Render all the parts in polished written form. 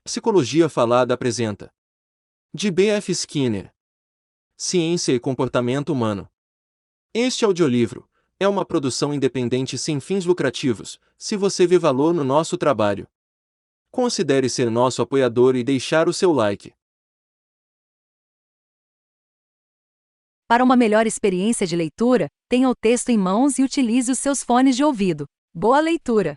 Psicologia Falada apresenta. De B.F. Skinner. Ciência e Comportamento Humano. Este audiolivro é uma produção independente sem fins lucrativos. Se você vê valor no nosso trabalho, considere ser nosso apoiador e deixar o seu like. Para uma melhor experiência de leitura, tenha o texto em mãos e utilize os seus fones de ouvido. Boa leitura!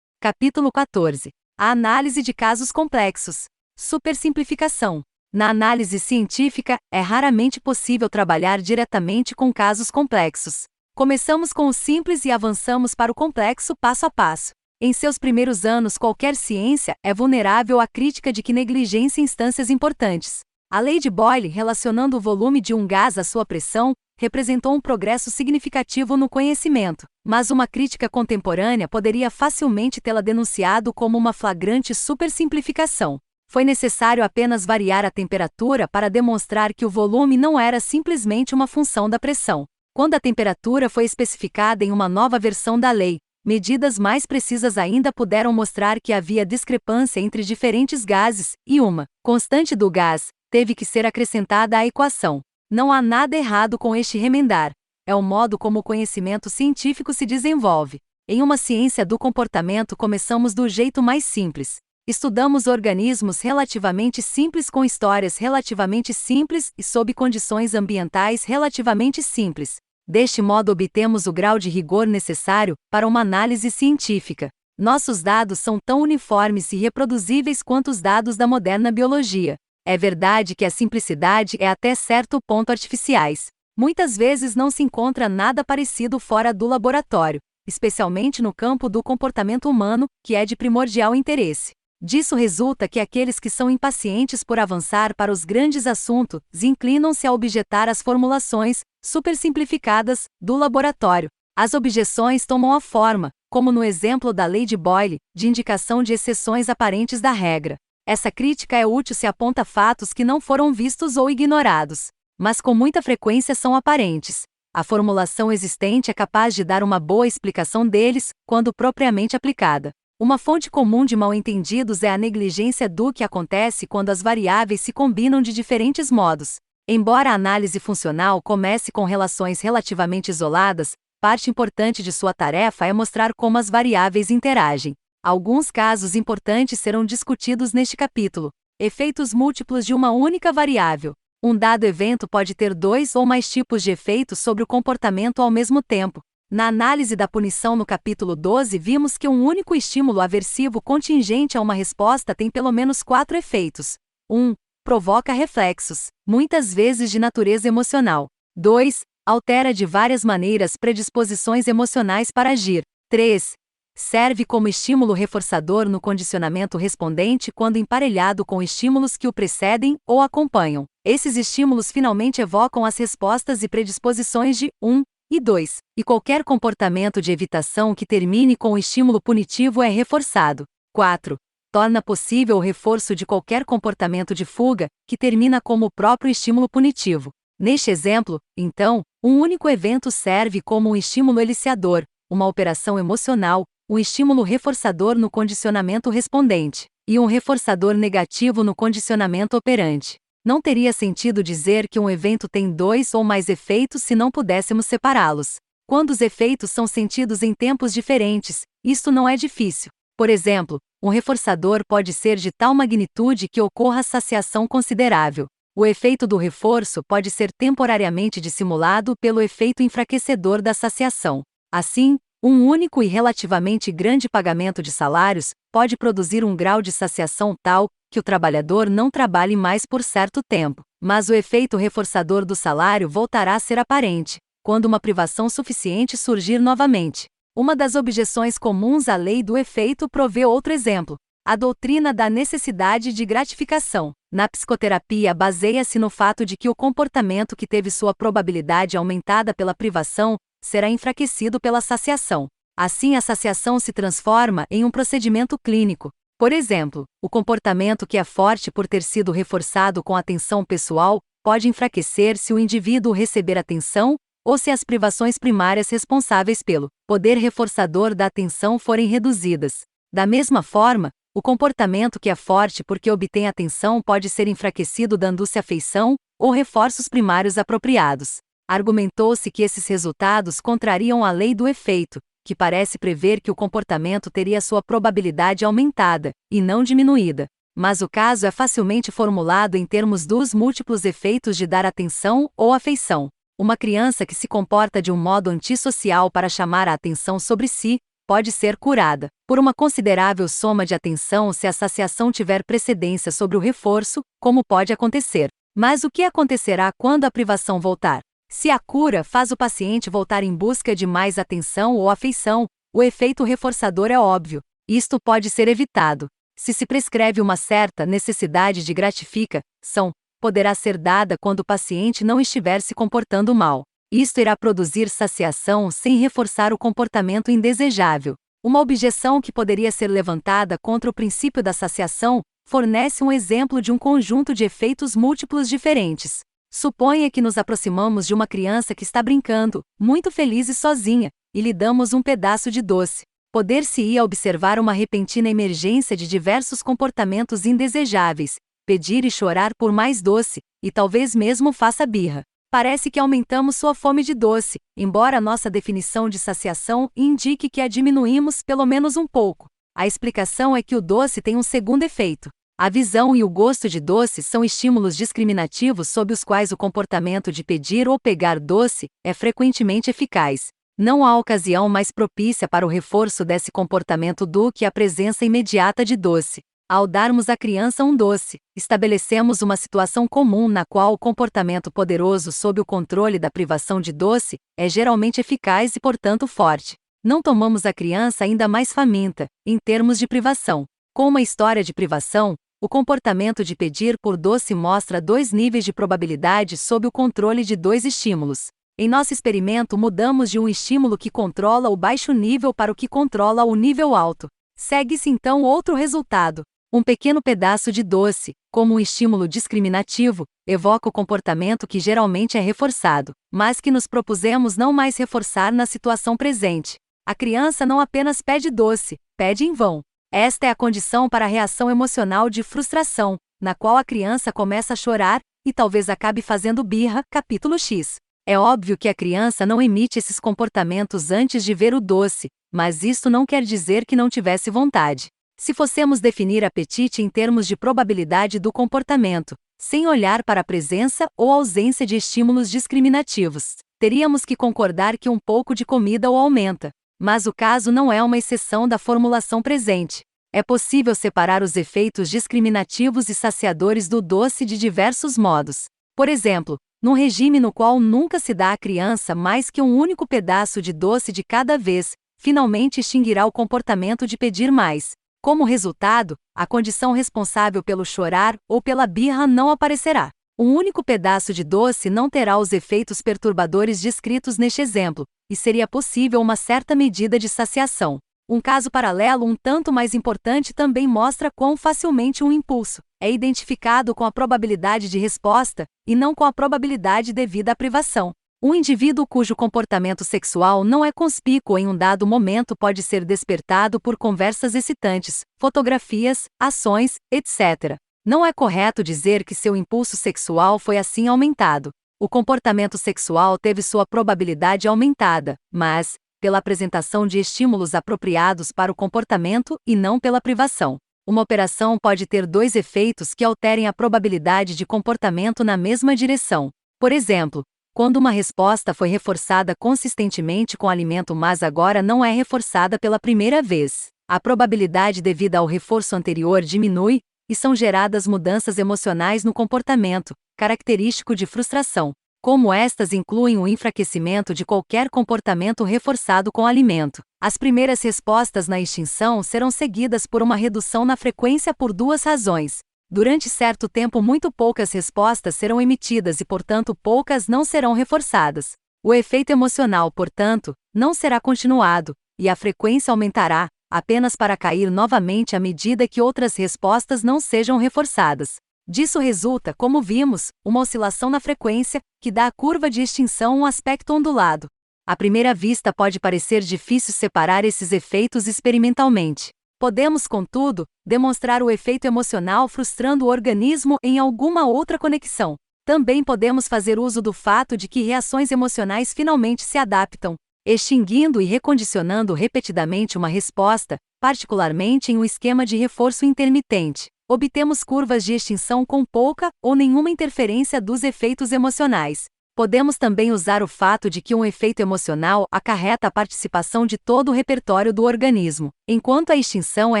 Capítulo 14. A análise de casos complexos. Supersimplificação. Na análise científica, é raramente possível trabalhar diretamente com casos complexos. Começamos com o simples e avançamos para o complexo passo a passo. Em seus primeiros anos, qualquer ciência é vulnerável à crítica de que negligencia instâncias importantes. A lei de Boyle, relacionando o volume de um gás à sua pressão, representou um progresso significativo no conhecimento, mas uma crítica contemporânea poderia facilmente tê-la denunciado como uma flagrante supersimplificação. Foi necessário apenas variar a temperatura para demonstrar que o volume não era simplesmente uma função da pressão. Quando a temperatura foi especificada em uma nova versão da lei, medidas mais precisas ainda puderam mostrar que havia discrepância entre diferentes gases, e uma constante do gás teve que ser acrescentada à equação. Não há nada errado com este remendar. É o modo como o conhecimento científico se desenvolve. Em uma ciência do comportamento, começamos do jeito mais simples. Estudamos organismos relativamente simples com histórias relativamente simples e sob condições ambientais relativamente simples. Deste modo obtemos o grau de rigor necessário para uma análise científica. Nossos dados são tão uniformes e reproduzíveis quanto os dados da moderna biologia. É verdade que a simplicidade é até certo ponto artificiais. Muitas vezes não se encontra nada parecido fora do laboratório, especialmente no campo do comportamento humano, que é de primordial interesse. Disso resulta que aqueles que são impacientes por avançar para os grandes assuntos inclinam-se a objetar as formulações, supersimplificadas, do laboratório. As objeções tomam a forma, como no exemplo da lei de Boyle, de indicação de exceções aparentes da regra. Essa crítica é útil se aponta fatos que não foram vistos ou ignorados, mas com muita frequência são aparentes. A formulação existente é capaz de dar uma boa explicação deles, quando propriamente aplicada. Uma fonte comum de mal-entendidos é a negligência do que acontece quando as variáveis se combinam de diferentes modos. Embora a análise funcional comece com relações relativamente isoladas, parte importante de sua tarefa é mostrar como as variáveis interagem. Alguns casos importantes serão discutidos neste capítulo. Efeitos múltiplos de uma única variável. Um dado evento pode ter dois ou mais tipos de efeitos sobre o comportamento ao mesmo tempo. Na análise da punição no capítulo 12 vimos que um único estímulo aversivo contingente a uma resposta tem pelo menos 4 efeitos. 1. Provoca reflexos, muitas vezes de natureza emocional. 2. Altera de várias maneiras predisposições emocionais para agir. 3. Serve como estímulo reforçador no condicionamento respondente quando emparelhado com estímulos que o precedem ou acompanham. Esses estímulos finalmente evocam as respostas e predisposições de 1 e 2, e qualquer comportamento de evitação que termine com o estímulo punitivo é reforçado. 4. Torna possível o reforço de qualquer comportamento de fuga, que termina como o próprio estímulo punitivo. Neste exemplo, então, um único evento serve como um estímulo eliciador, uma operação emocional, um estímulo reforçador no condicionamento respondente, e um reforçador negativo no condicionamento operante. Não teria sentido dizer que um evento tem 2 ou mais efeitos se não pudéssemos separá-los. Quando os efeitos são sentidos em tempos diferentes, isto não é difícil. Por exemplo, um reforçador pode ser de tal magnitude que ocorra saciação considerável. O efeito do reforço pode ser temporariamente dissimulado pelo efeito enfraquecedor da saciação. Assim, um único e relativamente grande pagamento de salários pode produzir um grau de saciação tal que o trabalhador não trabalhe mais por certo tempo, mas o efeito reforçador do salário voltará a ser aparente quando uma privação suficiente surgir novamente. Uma das objeções comuns à lei do efeito provê outro exemplo: a doutrina da necessidade de gratificação. Na psicoterapia, baseia-se no fato de que o comportamento que teve sua probabilidade aumentada pela privação será enfraquecido pela saciação. Assim, a saciação se transforma em um procedimento clínico. Por exemplo, o comportamento que é forte por ter sido reforçado com atenção pessoal pode enfraquecer se o indivíduo receber atenção ou se as privações primárias responsáveis pelo poder reforçador da atenção forem reduzidas. Da mesma forma, O comportamento que é forte porque obtém atenção pode ser enfraquecido dando-se afeição ou reforços primários apropriados. Argumentou-se que esses resultados contrariam a lei do efeito, que parece prever que o comportamento teria sua probabilidade aumentada, e não diminuída. Mas o caso é facilmente formulado em termos dos múltiplos efeitos de dar atenção ou afeição. Uma criança que se comporta de um modo antissocial para chamar a atenção sobre si, pode ser curada por uma considerável soma de atenção se a saciação tiver precedência sobre o reforço, como pode acontecer. Mas o que acontecerá quando a privação voltar? Se a cura faz o paciente voltar em busca de mais atenção ou afeição, o efeito reforçador é óbvio. Isto pode ser evitado. Se prescreve uma certa necessidade de gratificação, poderá ser dada quando o paciente não estiver se comportando mal. Isto irá produzir saciação sem reforçar o comportamento indesejável. Uma objeção que poderia ser levantada contra o princípio da saciação fornece um exemplo de um conjunto de efeitos múltiplos diferentes. Suponha que nos aproximamos de uma criança que está brincando, muito feliz e sozinha, e lhe damos um pedaço de doce. Poder-se-ia observar uma repentina emergência de diversos comportamentos indesejáveis, pedir e chorar por mais doce, e talvez mesmo faça birra. Parece que aumentamos sua fome de doce, embora nossa definição de saciação indique que a diminuímos pelo menos um pouco. A explicação é que o doce tem um segundo efeito. A visão e o gosto de doce são estímulos discriminativos sob os quais o comportamento de pedir ou pegar doce é frequentemente eficaz. Não há ocasião mais propícia para o reforço desse comportamento do que a presença imediata de doce. Ao darmos à criança um doce, estabelecemos uma situação comum na qual o comportamento poderoso sob o controle da privação de doce é geralmente eficaz e, portanto, forte. Não tomamos a criança ainda mais faminta, em termos de privação. Com uma história de privação, o comportamento de pedir por doce mostra dois níveis de probabilidade sob o controle de dois estímulos. Em nosso experimento, mudamos de um estímulo que controla o baixo nível para o que controla o nível alto. Segue-se então outro resultado. Um pequeno pedaço de doce, como um estímulo discriminativo, evoca o comportamento que geralmente é reforçado, mas que nos propusemos não mais reforçar na situação presente. A criança não apenas pede doce, pede em vão. Esta é a condição para a reação emocional de frustração, na qual a criança começa a chorar e talvez acabe fazendo birra, capítulo X. É óbvio que a criança não emite esses comportamentos antes de ver o doce, mas isto não quer dizer que não tivesse vontade. Se fossemos definir apetite em termos de probabilidade do comportamento, sem olhar para a presença ou ausência de estímulos discriminativos, teríamos que concordar que um pouco de comida o aumenta. Mas o caso não é uma exceção da formulação presente. É possível separar os efeitos discriminativos e saciadores do doce de diversos modos. Por exemplo, num regime no qual nunca se dá à criança mais que um único pedaço de doce de cada vez, finalmente extinguirá o comportamento de pedir mais. Como resultado, a condição responsável pelo chorar ou pela birra não aparecerá. Um único pedaço de doce não terá os efeitos perturbadores descritos neste exemplo, e seria possível uma certa medida de saciação. Um caso paralelo um tanto mais importante também mostra quão facilmente um impulso é identificado com a probabilidade de resposta, e não com a probabilidade devida à privação. Um indivíduo cujo comportamento sexual não é conspícuo em um dado momento pode ser despertado por conversas excitantes, fotografias, ações, etc. Não é correto dizer que seu impulso sexual foi assim aumentado. O comportamento sexual teve sua probabilidade aumentada, mas, pela apresentação de estímulos apropriados para o comportamento e não pela privação. Uma operação pode ter dois efeitos que alterem a probabilidade de comportamento na mesma direção. Por exemplo, quando uma resposta foi reforçada consistentemente com alimento mas agora não é reforçada pela primeira vez, a probabilidade devida ao reforço anterior diminui, e são geradas mudanças emocionais no comportamento, característico de frustração. Como estas incluem o enfraquecimento de qualquer comportamento reforçado com alimento. As primeiras respostas na extinção serão seguidas por uma redução na frequência por duas razões. Durante certo tempo muito poucas respostas serão emitidas e, portanto, poucas não serão reforçadas. O efeito emocional, portanto, não será continuado, e a frequência aumentará, apenas para cair novamente à medida que outras respostas não sejam reforçadas. Disso resulta, como vimos, uma oscilação na frequência, que dá à curva de extinção um aspecto ondulado. À primeira vista pode parecer difícil separar esses efeitos experimentalmente. Podemos, contudo, demonstrar o efeito emocional frustrando o organismo em alguma outra conexão. Também podemos fazer uso do fato de que reações emocionais finalmente se adaptam, extinguindo e recondicionando repetidamente uma resposta, particularmente em um esquema de reforço intermitente. Obtemos curvas de extinção com pouca ou nenhuma interferência dos efeitos emocionais. Podemos também usar o fato de que um efeito emocional acarreta a participação de todo o repertório do organismo, enquanto a extinção é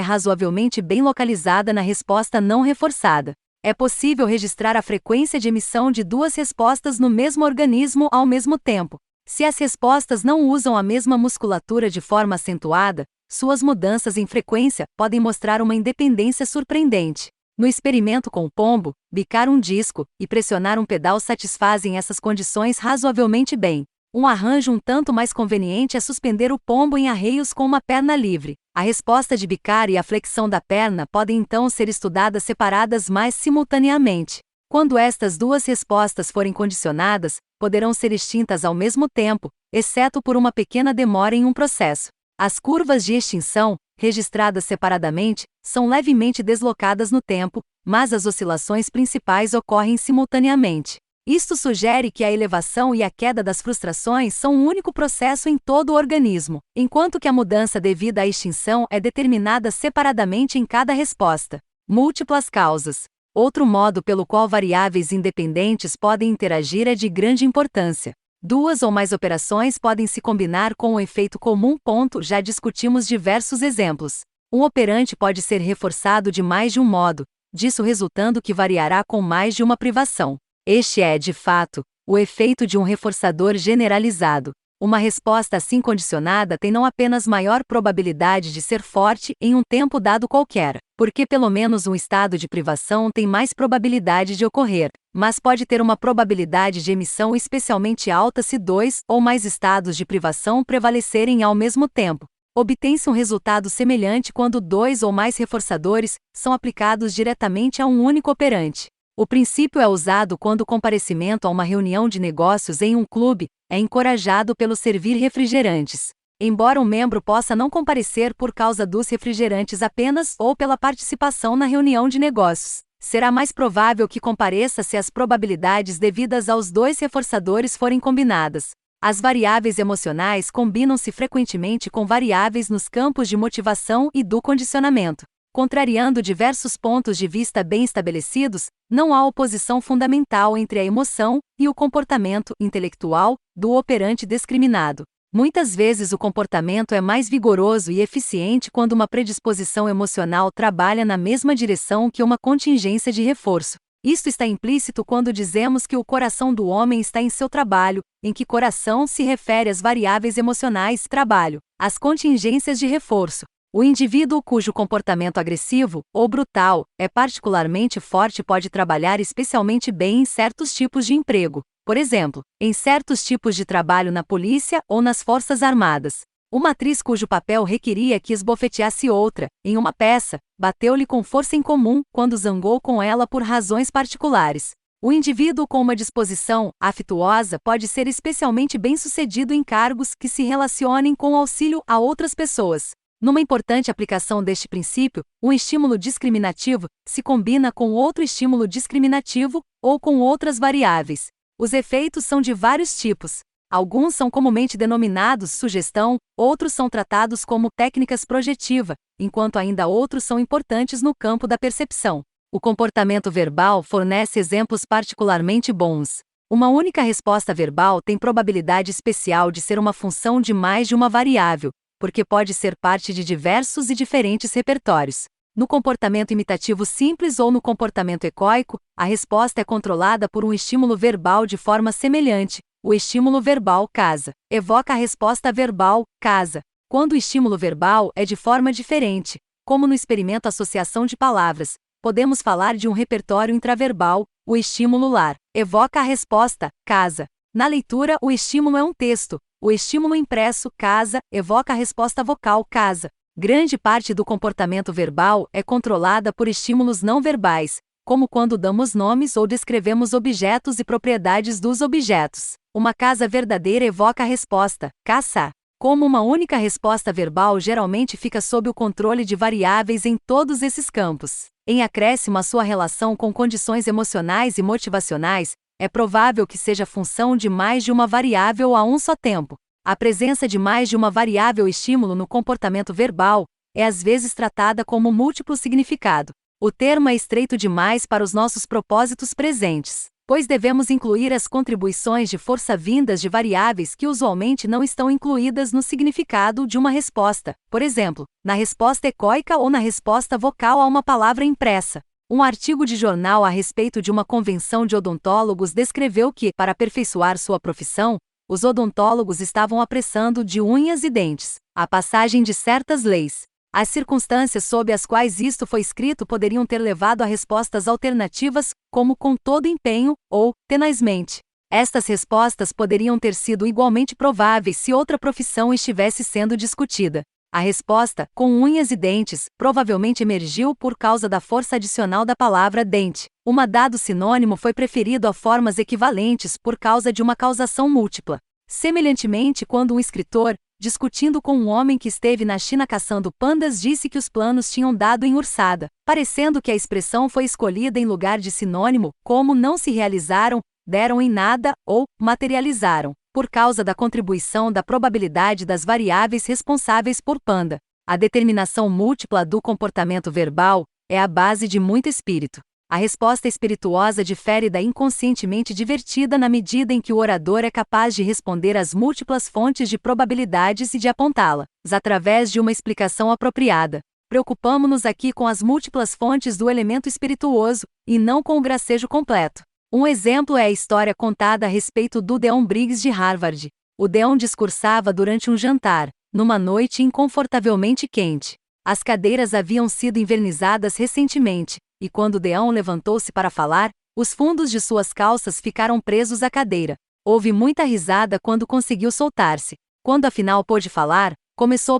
razoavelmente bem localizada na resposta não reforçada. É possível registrar a frequência de emissão de duas respostas no mesmo organismo ao mesmo tempo. Se as respostas não usam a mesma musculatura de forma acentuada, suas mudanças em frequência podem mostrar uma independência surpreendente. No experimento com o pombo, bicar um disco e pressionar um pedal satisfazem essas condições razoavelmente bem. Um arranjo um tanto mais conveniente é suspender o pombo em arreios com uma perna livre. A resposta de bicar e a flexão da perna podem então ser estudadas separadas mais simultaneamente. Quando estas duas respostas forem condicionadas, poderão ser extintas ao mesmo tempo, exceto por uma pequena demora em um processo. As curvas de extinção, registradas separadamente, são levemente deslocadas no tempo, mas as oscilações principais ocorrem simultaneamente. Isto sugere que a elevação e a queda das frustrações são um único processo em todo o organismo, enquanto que a mudança devida à extinção é determinada separadamente em cada resposta. Múltiplas causas. Outro modo pelo qual variáveis independentes podem interagir é de grande importância. Duas ou mais operações podem se combinar com um efeito comum. Já discutimos diversos exemplos. Um operante pode ser reforçado de mais de um modo, disso resultando que variará com mais de uma privação. Este é, de fato, o efeito de um reforçador generalizado. Uma resposta assim condicionada tem não apenas maior probabilidade de ser forte em um tempo dado qualquer, porque pelo menos um estado de privação tem mais probabilidade de ocorrer, mas pode ter uma probabilidade de emissão especialmente alta se dois ou mais estados de privação prevalecerem ao mesmo tempo. Obtém-se um resultado semelhante quando dois ou mais reforçadores são aplicados diretamente a um único operante. O princípio é usado quando o comparecimento a uma reunião de negócios em um clube é encorajado pelo servir refrigerantes. Embora um membro possa não comparecer por causa dos refrigerantes apenas ou pela participação na reunião de negócios, será mais provável que compareça se as probabilidades devidas aos dois reforçadores forem combinadas. As variáveis emocionais combinam-se frequentemente com variáveis nos campos de motivação e do condicionamento. Contrariando diversos pontos de vista bem estabelecidos, não há oposição fundamental entre a emoção e o comportamento intelectual do operante discriminado. Muitas vezes o comportamento é mais vigoroso e eficiente quando uma predisposição emocional trabalha na mesma direção que uma contingência de reforço. Isto está implícito quando dizemos que o coração do homem está em seu trabalho, em que coração se refere às variáveis emocionais trabalho, às contingências de reforço. O indivíduo cujo comportamento agressivo, ou brutal, é particularmente forte pode trabalhar especialmente bem em certos tipos de emprego, por exemplo, em certos tipos de trabalho na polícia ou nas forças armadas. Uma atriz cujo papel requeria que esbofeteasse outra, em uma peça, bateu-lhe com força incomum quando zangou com ela por razões particulares. O indivíduo com uma disposição afetuosa pode ser especialmente bem-sucedido em cargos que se relacionem com o auxílio a outras pessoas. Numa importante aplicação deste princípio, um estímulo discriminativo se combina com outro estímulo discriminativo ou com outras variáveis. Os efeitos são de vários tipos. Alguns são comumente denominados sugestão, outros são tratados como técnicas projetiva, enquanto ainda outros são importantes no campo da percepção. O comportamento verbal fornece exemplos particularmente bons. Uma única resposta verbal tem probabilidade especial de ser uma função de mais de uma variável, porque pode ser parte de diversos e diferentes repertórios. No comportamento imitativo simples ou no comportamento ecoico, a resposta é controlada por um estímulo verbal de forma semelhante. O estímulo verbal casa evoca a resposta verbal casa. Quando o estímulo verbal é de forma diferente, como no experimento associação de palavras, podemos falar de um repertório intraverbal. O estímulo lar evoca a resposta casa. Na leitura, o estímulo é um texto. O estímulo impresso, casa, evoca a resposta vocal, casa. Grande parte do comportamento verbal é controlada por estímulos não verbais, como quando damos nomes ou descrevemos objetos e propriedades dos objetos. Uma casa verdadeira evoca a resposta, caça. Como uma única resposta verbal geralmente fica sob o controle de variáveis em todos esses campos, em acréscimo à sua relação com condições emocionais e motivacionais, é provável que seja função de mais de uma variável a um só tempo. A presença de mais de uma variável estímulo no comportamento verbal é às vezes tratada como múltiplo significado. O termo é estreito demais para os nossos propósitos presentes, pois devemos incluir as contribuições de força vindas de variáveis que usualmente não estão incluídas no significado de uma resposta, por exemplo, na resposta ecoica ou na resposta vocal a uma palavra impressa. Um artigo de jornal a respeito de uma convenção de odontólogos descreveu que, para aperfeiçoar sua profissão, os odontólogos estavam apressando de unhas e dentes a passagem de certas leis. As circunstâncias sob as quais isto foi escrito poderiam ter levado a respostas alternativas, como com todo empenho, ou tenazmente. Estas respostas poderiam ter sido igualmente prováveis se outra profissão estivesse sendo discutida. A resposta, com unhas e dentes, provavelmente emergiu por causa da força adicional da palavra dente. Um dado sinônimo foi preferido a formas equivalentes por causa de uma causação múltipla. Semelhantemente, quando um escritor, discutindo com um homem que esteve na China caçando pandas, disse que os planos tinham dado em ursada, parecendo que a expressão foi escolhida em lugar de sinônimo, como não se realizaram, deram em nada, ou materializaram, por causa da contribuição da probabilidade das variáveis responsáveis por panda. A determinação múltipla do comportamento verbal é a base de muito espírito. A resposta espirituosa difere da inconscientemente divertida na medida em que o orador é capaz de responder às múltiplas fontes de probabilidades e de apontá-las através de uma explicação apropriada. Preocupamo-nos aqui com as múltiplas fontes do elemento espirituoso, e não com o gracejo completo. Um exemplo é a história contada a respeito do Deon Briggs de Harvard. O Deon discursava durante um jantar, numa noite inconfortavelmente quente. As cadeiras haviam sido invernizadas recentemente, e quando Deon levantou-se para falar, os fundos de suas calças ficaram presos à cadeira. Houve muita risada quando conseguiu soltar-se. Quando afinal pôde falar,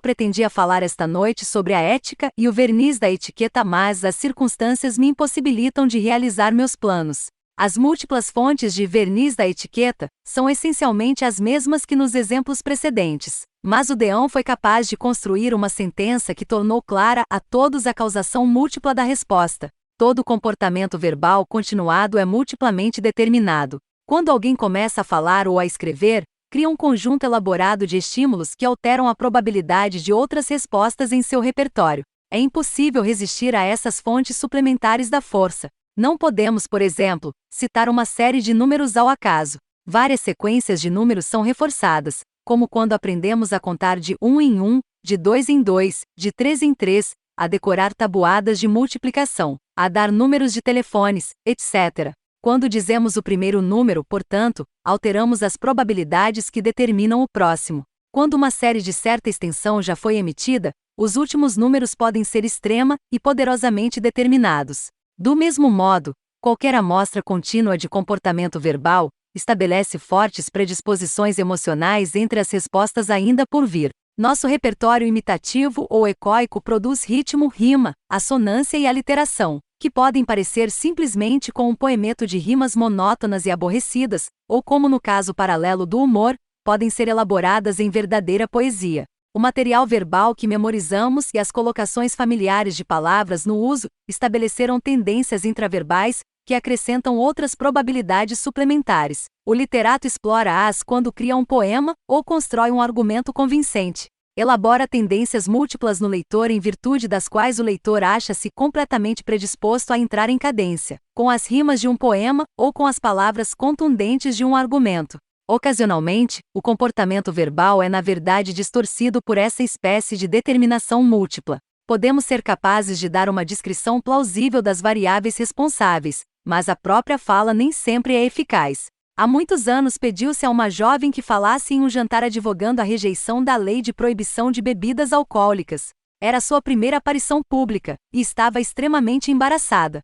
pretendia falar esta noite sobre a ética e o verniz da etiqueta, mas as circunstâncias me impossibilitam de realizar meus planos. As múltiplas fontes de verniz da etiqueta são essencialmente as mesmas que nos exemplos precedentes, mas o Deon foi capaz de construir uma sentença que tornou clara a todos a causação múltipla da resposta. Todo comportamento verbal continuado é multiplamente determinado. Quando alguém começa a falar ou a escrever, cria um conjunto elaborado de estímulos que alteram a probabilidade de outras respostas em seu repertório. É impossível resistir a essas fontes suplementares da força. Não podemos, por exemplo, citar uma série de números ao acaso. Várias sequências de números são reforçadas, como quando aprendemos a contar de 1 em 1, de 2 em 2, de 3 em 3, a decorar tabuadas de multiplicação, a dar números de telefones, etc. Quando dizemos o primeiro número, portanto, alteramos as probabilidades que determinam o próximo. Quando uma série de certa extensão já foi emitida, os últimos números podem ser extrema e poderosamente determinados. Do mesmo modo, qualquer amostra contínua de comportamento verbal estabelece fortes predisposições emocionais entre as respostas ainda por vir. Nosso repertório imitativo ou ecoico produz ritmo, rima, assonância e aliteração, que podem parecer simplesmente com um poemeto de rimas monótonas e aborrecidas, ou como no caso paralelo do humor, podem ser elaboradas em verdadeira poesia. O material verbal que memorizamos e as colocações familiares de palavras no uso estabeleceram tendências intraverbais que acrescentam outras probabilidades suplementares. O literato explora-as quando cria um poema ou constrói um argumento convincente. Elabora tendências múltiplas no leitor em virtude das quais o leitor acha-se completamente predisposto a entrar em cadência, com as rimas de um poema ou com as palavras contundentes de um argumento. Ocasionalmente, o comportamento verbal é na verdade distorcido por essa espécie de determinação múltipla. Podemos ser capazes de dar uma descrição plausível das variáveis responsáveis, mas a própria fala nem sempre é eficaz. Há muitos anos pediu-se a uma jovem que falasse em um jantar advogando a rejeição da lei de proibição de bebidas alcoólicas. Era sua primeira aparição pública, e estava extremamente embaraçada.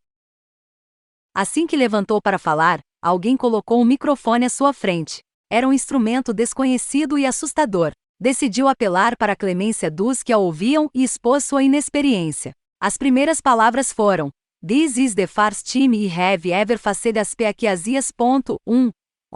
Assim que levantou para falar, alguém colocou um microfone à sua frente. Era um instrumento desconhecido e assustador. Decidiu apelar para a clemência dos que a ouviam e expôs sua inexperiência. As primeiras palavras foram: "This is the first time I have ever faced as peaquiasias.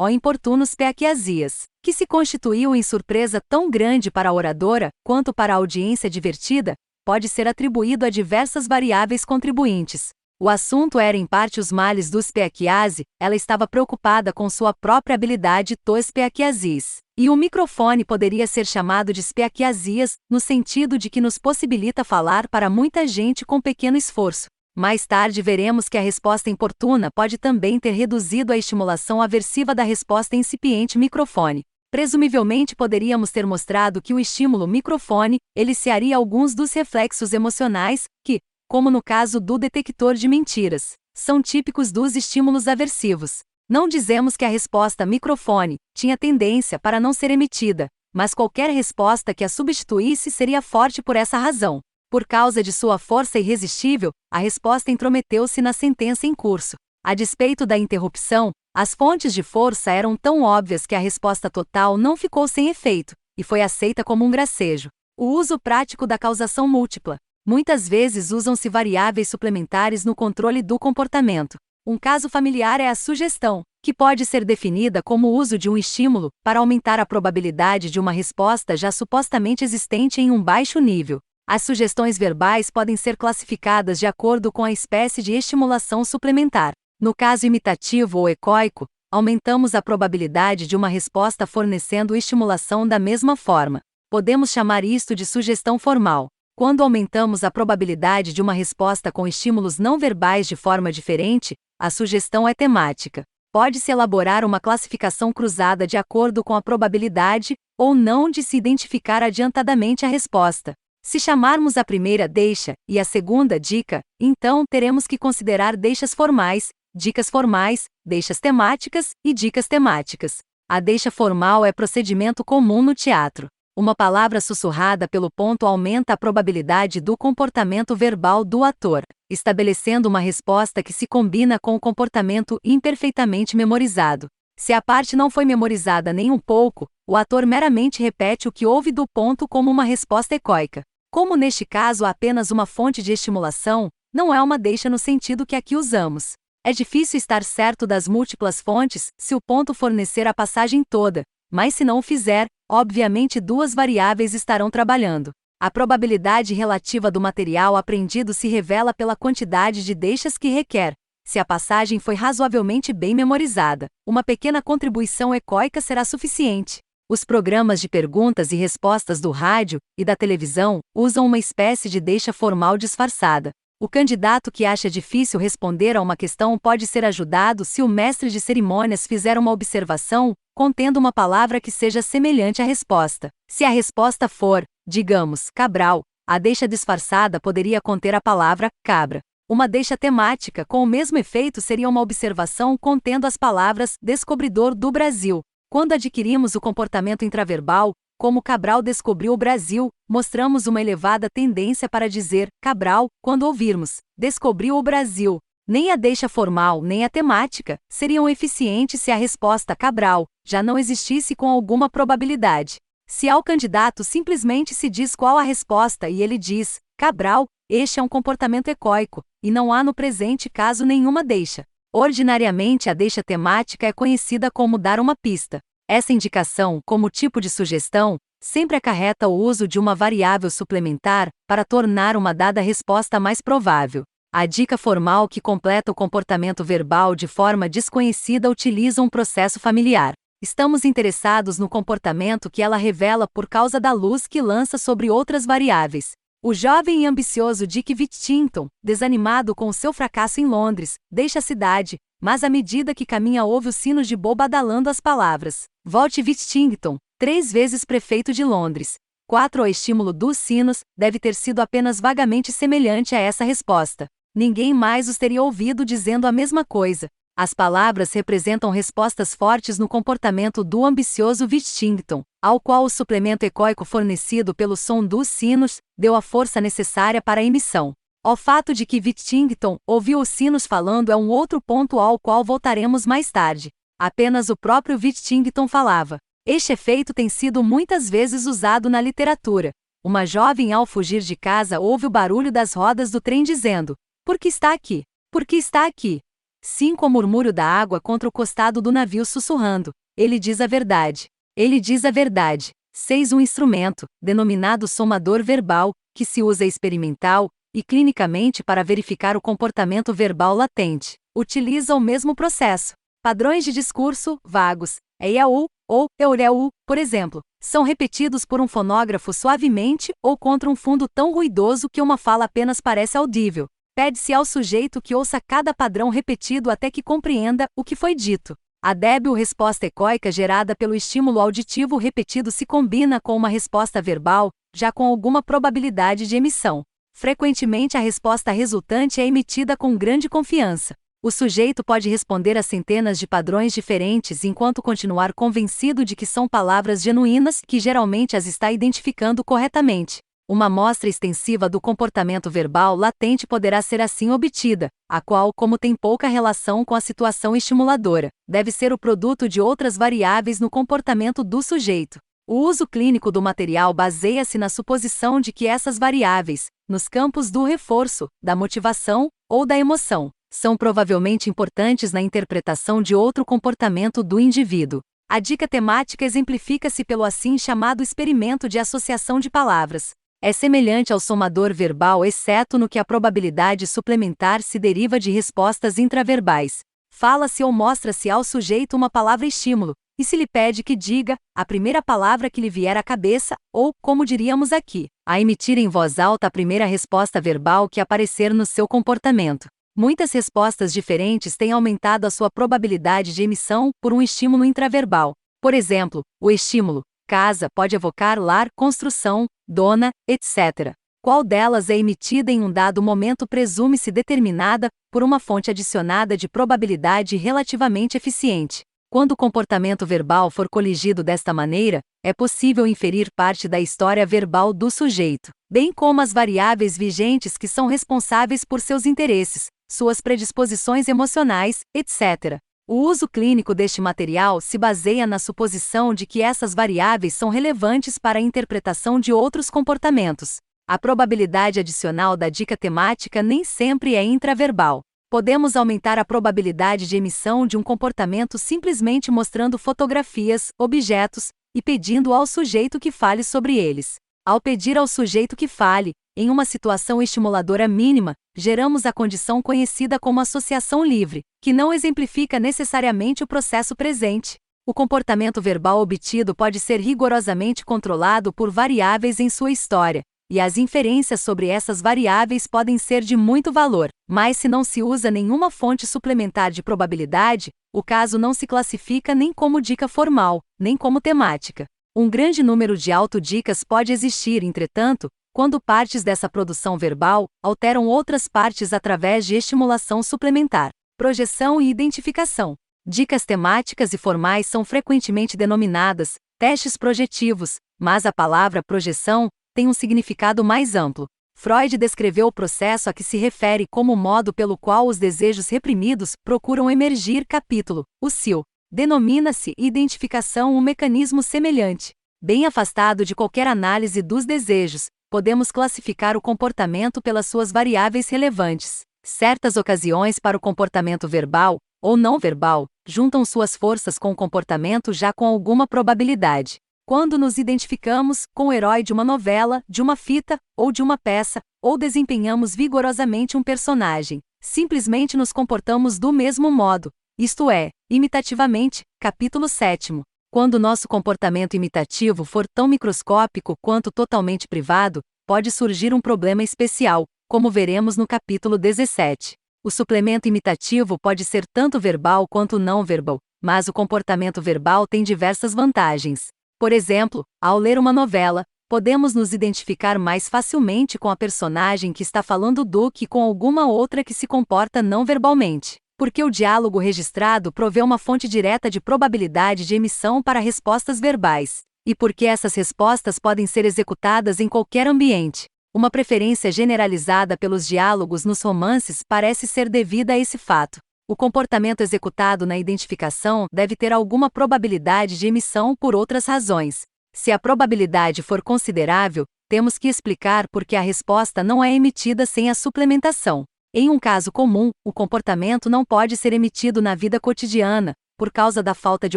ó importunos peaquiasias, que se constituiu em surpresa tão grande para a oradora, quanto para a audiência divertida, pode ser atribuído a diversas variáveis contribuintes. O assunto era em parte os males dos peaquiasi, ela estava preocupada com sua própria habilidade tos peaquiasis. E o microfone poderia ser chamado de speaquiasias, no sentido de que nos possibilita falar para muita gente com pequeno esforço. Mais tarde veremos que a resposta importuna pode também ter reduzido a estimulação aversiva da resposta incipiente microfone. Presumivelmente poderíamos ter mostrado que o estímulo microfone eliciaria alguns dos reflexos emocionais que, como no caso do detector de mentiras, são típicos dos estímulos aversivos. Não dizemos que a resposta microfone tinha tendência para não ser emitida, mas qualquer resposta que a substituísse seria forte por essa razão. Por causa de sua força irresistível, a resposta intrometeu-se na sentença em curso. A despeito da interrupção, as fontes de força eram tão óbvias que a resposta total não ficou sem efeito, e foi aceita como um gracejo. O uso prático da causação múltipla. Muitas vezes usam-se variáveis suplementares no controle do comportamento. Um caso familiar é a sugestão, que pode ser definida como o uso de um estímulo para aumentar a probabilidade de uma resposta já supostamente existente em um baixo nível. As sugestões verbais podem ser classificadas de acordo com a espécie de estimulação suplementar. No caso imitativo ou ecoico, aumentamos a probabilidade de uma resposta fornecendo estimulação da mesma forma. Podemos chamar isto de sugestão formal. Quando aumentamos a probabilidade de uma resposta com estímulos não verbais de forma diferente, a sugestão é temática. Pode-se elaborar uma classificação cruzada de acordo com a probabilidade ou não de se identificar adiantadamente a resposta. Se chamarmos a primeira deixa e a segunda dica, então teremos que considerar deixas formais, dicas formais, deixas temáticas e dicas temáticas. A deixa formal é procedimento comum no teatro. Uma palavra sussurrada pelo ponto aumenta a probabilidade do comportamento verbal do ator, estabelecendo uma resposta que se combina com o comportamento imperfeitamente memorizado. Se a parte não foi memorizada nem um pouco, o ator meramente repete o que ouve do ponto como uma resposta ecoica. Como neste caso há apenas uma fonte de estimulação, não é uma deixa no sentido que aqui usamos. É difícil estar certo das múltiplas fontes se o ponto fornecer a passagem toda, mas se não o fizer, obviamente duas variáveis estarão trabalhando. A probabilidade relativa do material aprendido se revela pela quantidade de deixas que requer. Se a passagem foi razoavelmente bem memorizada, uma pequena contribuição ecoica será suficiente. Os programas de perguntas e respostas do rádio e da televisão usam uma espécie de deixa formal disfarçada. O candidato que acha difícil responder a uma questão pode ser ajudado se o mestre de cerimônias fizer uma observação, contendo uma palavra que seja semelhante à resposta. Se a resposta for, digamos, Cabral, a deixa disfarçada poderia conter a palavra cabra. Uma deixa temática com o mesmo efeito seria uma observação contendo as palavras descobridor do Brasil. Quando adquirimos o comportamento intraverbal, como Cabral descobriu o Brasil, mostramos uma elevada tendência para dizer Cabral quando ouvirmos descobriu o Brasil. Nem a deixa formal nem a temática seriam eficientes se a resposta Cabral já não existisse com alguma probabilidade. Se ao candidato simplesmente se diz qual a resposta e ele diz Cabral, este é um comportamento ecoico, e não há no presente caso nenhuma deixa. Ordinariamente a deixa temática é conhecida como dar uma pista. Essa indicação, como tipo de sugestão, sempre acarreta o uso de uma variável suplementar para tornar uma dada resposta mais provável. A dica formal que completa o comportamento verbal de forma desconhecida utiliza um processo familiar. Estamos interessados no comportamento que ela revela por causa da luz que lança sobre outras variáveis. O jovem e ambicioso Dick Whittington, desanimado com o seu fracasso em Londres, deixa a cidade, mas à medida que caminha ouve os sinos de Bow badalando as palavras. Volte Whittington, 3 vezes prefeito de Londres. 4. O estímulo dos sinos deve ter sido apenas vagamente semelhante a essa resposta. Ninguém mais os teria ouvido dizendo a mesma coisa. As palavras representam respostas fortes no comportamento do ambicioso Whittington, ao qual o suplemento ecoico fornecido pelo som dos sinos deu a força necessária para a emissão. O fato de que Whittington ouviu os sinos falando é um outro ponto ao qual voltaremos mais tarde. Apenas o próprio Whittington falava. Este efeito tem sido muitas vezes usado na literatura. Uma jovem ao fugir de casa ouve o barulho das rodas do trem dizendo: "Por que está aqui? Por que está aqui?" Sim, como o murmúrio da água contra o costado do navio sussurrando. Ele diz a verdade. Ele diz a verdade. 6. Um instrumento, denominado somador verbal, que se usa experimental e clinicamente para verificar o comportamento verbal latente, utiliza o mesmo processo. Padrões de discurso, vagos, EIAU ou EUREU, por exemplo, são repetidos por um fonógrafo suavemente ou contra um fundo tão ruidoso que uma fala apenas parece audível. Pede-se ao sujeito que ouça cada padrão repetido até que compreenda o que foi dito. A débil resposta ecoica gerada pelo estímulo auditivo repetido se combina com uma resposta verbal, já com alguma probabilidade de emissão. Frequentemente a resposta resultante é emitida com grande confiança. O sujeito pode responder a centenas de padrões diferentes enquanto continuar convencido de que são palavras genuínas que geralmente as está identificando corretamente. Uma amostra extensiva do comportamento verbal latente poderá ser assim obtida, a qual, como tem pouca relação com a situação estimuladora, deve ser o produto de outras variáveis no comportamento do sujeito. O uso clínico do material baseia-se na suposição de que essas variáveis, nos campos do reforço, da motivação ou da emoção, são provavelmente importantes na interpretação de outro comportamento do indivíduo. A dica temática exemplifica-se pelo assim chamado experimento de associação de palavras. É semelhante ao somador verbal, exceto no que a probabilidade suplementar se deriva de respostas intraverbais. Fala-se ou mostra-se ao sujeito uma palavra estímulo, e se lhe pede que diga a primeira palavra que lhe vier à cabeça, ou, como diríamos aqui, a emitir em voz alta a primeira resposta verbal que aparecer no seu comportamento. Muitas respostas diferentes têm aumentado a sua probabilidade de emissão por um estímulo intraverbal. Por exemplo, o estímulo casa pode evocar lar, construção, dona, etc. Qual delas é emitida em um dado momento presume-se determinada por uma fonte adicionada de probabilidade relativamente eficiente. Quando o comportamento verbal for coligido desta maneira, é possível inferir parte da história verbal do sujeito, bem como as variáveis vigentes que são responsáveis por seus interesses, suas predisposições emocionais, etc. O uso clínico deste material se baseia na suposição de que essas variáveis são relevantes para a interpretação de outros comportamentos. A probabilidade adicional da dica temática nem sempre é intraverbal. Podemos aumentar a probabilidade de emissão de um comportamento simplesmente mostrando fotografias, objetos, e pedindo ao sujeito que fale sobre eles. Ao pedir ao sujeito que fale, em uma situação estimuladora mínima, geramos a condição conhecida como associação livre, que não exemplifica necessariamente o processo presente. O comportamento verbal obtido pode ser rigorosamente controlado por variáveis em sua história, e as inferências sobre essas variáveis podem ser de muito valor, mas se não se usa nenhuma fonte suplementar de probabilidade, o caso não se classifica nem como dica formal, nem como temática. Um grande número de autodicas pode existir, entretanto, quando partes dessa produção verbal alteram outras partes através de estimulação suplementar, projeção e identificação. Dicas temáticas e formais são frequentemente denominadas testes projetivos, mas a palavra projeção tem um significado mais amplo. Freud descreveu o processo a que se refere como o modo pelo qual os desejos reprimidos procuram emergir. Capítulo. O SIL. Denomina-se identificação um mecanismo semelhante. Bem afastado de qualquer análise dos desejos, podemos classificar o comportamento pelas suas variáveis relevantes. Certas ocasiões para o comportamento verbal, ou não verbal, juntam suas forças com o comportamento já com alguma probabilidade. Quando nos identificamos com o herói de uma novela, de uma fita, ou de uma peça, ou desempenhamos vigorosamente um personagem, simplesmente nos comportamos do mesmo modo, isto é, imitativamente. Capítulo 7. Quando nosso comportamento imitativo for tão microscópico quanto totalmente privado, pode surgir um problema especial, como veremos no capítulo 17. O suplemento imitativo pode ser tanto verbal quanto não verbal, mas o comportamento verbal tem diversas vantagens. Por exemplo, ao ler uma novela, podemos nos identificar mais facilmente com a personagem que está falando do que com alguma outra que se comporta não verbalmente, porque o diálogo registrado provê uma fonte direta de probabilidade de emissão para respostas verbais, e porque essas respostas podem ser executadas em qualquer ambiente. Uma preferência generalizada pelos diálogos nos romances parece ser devida a esse fato. O comportamento executado na identificação deve ter alguma probabilidade de emissão por outras razões. Se a probabilidade for considerável, temos que explicar por que a resposta não é emitida sem a suplementação. Em um caso comum, o comportamento não pode ser emitido na vida cotidiana, por causa da falta de